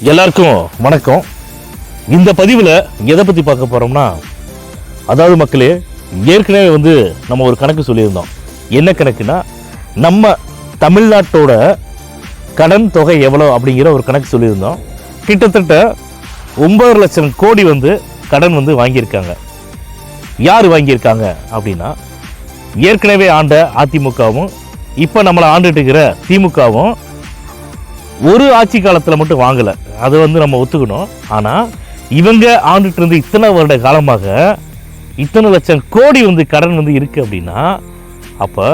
எல்லாருக்கும் வணக்கம். இந்த பதிவில் எதை பற்றி பார்க்க போகிறோம்னா, அதாவது மக்களே, ஏற்கனவே நம்ம ஒரு கணக்கு சொல்லியிருந்தோம். என்ன கணக்குனா, நம்ம தமிழ்நாட்டோட கடன் தொகை எவ்வளோ அப்படிங்கிற ஒரு கணக்கு சொல்லியிருந்தோம். கிட்டத்தட்ட 9 லட்சம் கோடி கடன் வாங்கியிருக்காங்க. யார் வாங்கியிருக்காங்க அப்படின்னா, ஏற்கனவே ஆண்ட அதிமுகவும் இப்போ நம்மளை ஆண்டுட்டு இருக்கிற திமுகவும் ஒரு ஆட்சி காலத்தில் மட்டும் வாங்கலை. அது நம்ம ஒத்துக்கணும். ஆனால் இவங்க ஆண்டுட்டு இருந்து இத்தனை வருட காலமாக இத்தனை லட்சம் கோடி கடன் இருக்குது அப்படின்னா, அப்போ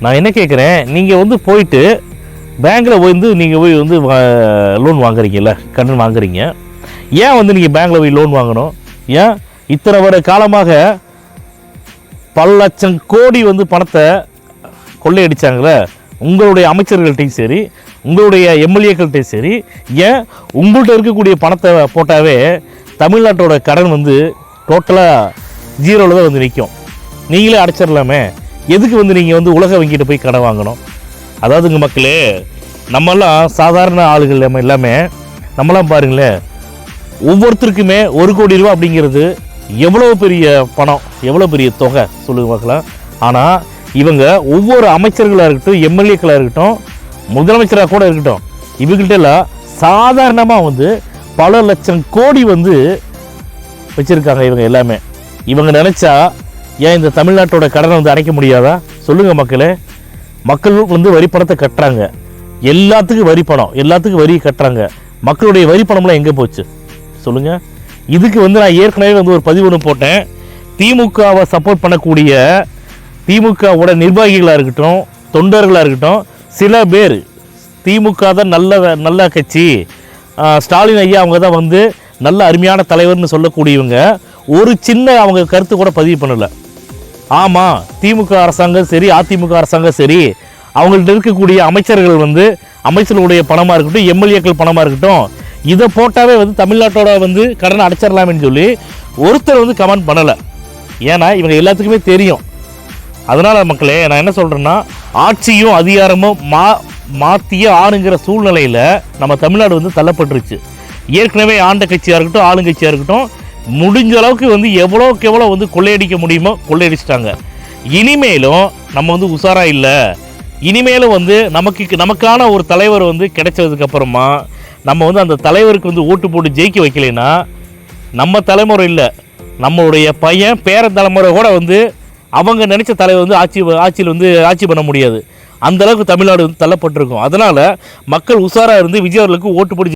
நான் என்ன கேட்குறேன், நீங்கள் போயிட்டு பேங்க்கில் நீங்கள் போய் லோன் வாங்குறீங்கல்ல, கடன் வாங்குறீங்க. ஏன் நீங்கள் பேங்க்கில் போய் லோன் வாங்கணும்? ஏன் இத்தனை வருட காலமாக பல லட்சம் கோடி பணத்தை கொள்ளையடிச்சாங்களே உங்களுடைய அமைச்சர்கள்ட்டையும் சரி, உங்களுடைய எம்எல்ஏக்கள்கிட்டையும் சரி, ஏன் உங்கள்கிட்ட இருக்கக்கூடிய பணத்தை போட்டாவே தமிழ்நாட்டோட கடன் டோட்டலாக ஜீரோவில் தான் நிற்கும். நீங்களே அடைச்சிடலாமே. எதுக்கு நீங்கள் உலக வங்கிட்ட போய் கடன் வாங்கணும்? அதாவதுங்க மக்களே, நம்மெல்லாம் சாதாரண ஆளுகள் எல்லாமே நம்மளாம் பாருங்களேன், ஒவ்வொருத்தருக்குமே 1 கோடி ரூபா அப்படிங்கிறது எவ்வளோ பெரிய பணம், எவ்வளோ பெரிய தொகை சொல்லுங்க பார்க்கலாம். ஆனால் இவங்க ஒவ்வொரு அமைச்சர்களாக இருக்கட்டும், எம்எல்ஏக்களாக இருக்கட்டும், முதலமைச்சராக கூட இருக்கட்டும், இவங்கள்ட்ட எல்லாம் சாதாரணமாக பல லட்சம் கோடி வச்சுருக்காங்க. இவங்க எல்லாமே இவங்க நினச்சா ஏன் இந்த தமிழ்நாட்டோட கடனை அடைக்க முடியாதா? சொல்லுங்கள் மக்களே. மக்கள் வரி பணத்தை கட்டுறாங்க, எல்லாத்துக்கும் வரி பணம், எல்லாத்துக்கும் வரி கட்டுறாங்க. மக்களுடைய வரி பணம்லாம் எங்கே போச்சு சொல்லுங்கள். இதுக்கு நான் ஏற்கனவே ஒரு பதிவு ஒன்று போட்டேன். திமுகவை சப்போர்ட் பண்ணக்கூடிய திமுகவோட நிர்வாகிகளாக இருக்கட்டும், தொண்டர்களாக இருக்கட்டும், சில பேர் திமுக தான் நல்ல கட்சி, ஸ்டாலின் ஐயா அவங்க தான் நல்ல அருமையான தலைவர்னு சொல்லக்கூடியவங்க ஒரு சின்ன அவங்க கருத்து கூட பதிவு பண்ணலை. ஆமாம், திமுக அரசாங்கம் சரி, அதிமுக அரசாங்கம் சரி, அவங்கள்ட்ட இருக்கக்கூடிய அமைச்சர்கள் அமைச்சர்களுடைய பணமாக இருக்கட்டும், எம்எல்ஏக்கள் பணமாக இருக்கட்டும், இதை போட்டாவே தமிழ்நாட்டோட கடனை அடைச்சிடலாமேன்னு சொல்லி ஒருத்தர் கமெண்ட் பண்ணலை. ஏன்னா இவங்க எல்லாத்துக்குமே தெரியும். அதனால் மக்களே, நான் என்ன சொல்கிறேன்னா, ஆட்சியும் அதிகாரமும் மாற்றிய ஆணுங்கிற சூழ்நிலையில் நம்ம தமிழ்நாடு தள்ளப்பட்டுருச்சு. ஏற்கனவே ஆண்ட கட்சியாக இருக்கட்டும், ஆளுங்கட்சியாக இருக்கட்டும், முடிஞ்ச அளவுக்கு எவ்வளோக்கு எவ்வளோ கொள்ளையடிக்க முடியுமோ கொள்ளையடிச்சிட்டாங்க. இனிமேலும் நம்ம உஷாராக இல்லை. இனிமேலும் நமக்கான ஒரு தலைவர் கிடைச்சதுக்கப்புறமா நம்ம அந்த தலைவருக்கு ஓட்டு போட்டு ஜெயிக்க வைக்கலைன்னா நம்ம தலைமுறை இல்லை, நம்மளுடைய பையன் பேர தலைமுறை கூட அவங்க நினச்ச தலைவர் ஆட்சியில் ஆட்சி பண்ண முடியாது. அந்தளவுக்கு தமிழ்நாடு தள்ளப்பட்டிருக்கும். அதனால் மக்கள் உஷாராக இருந்து விஜய் அவர்களுக்கு ஓட்டு போட்டு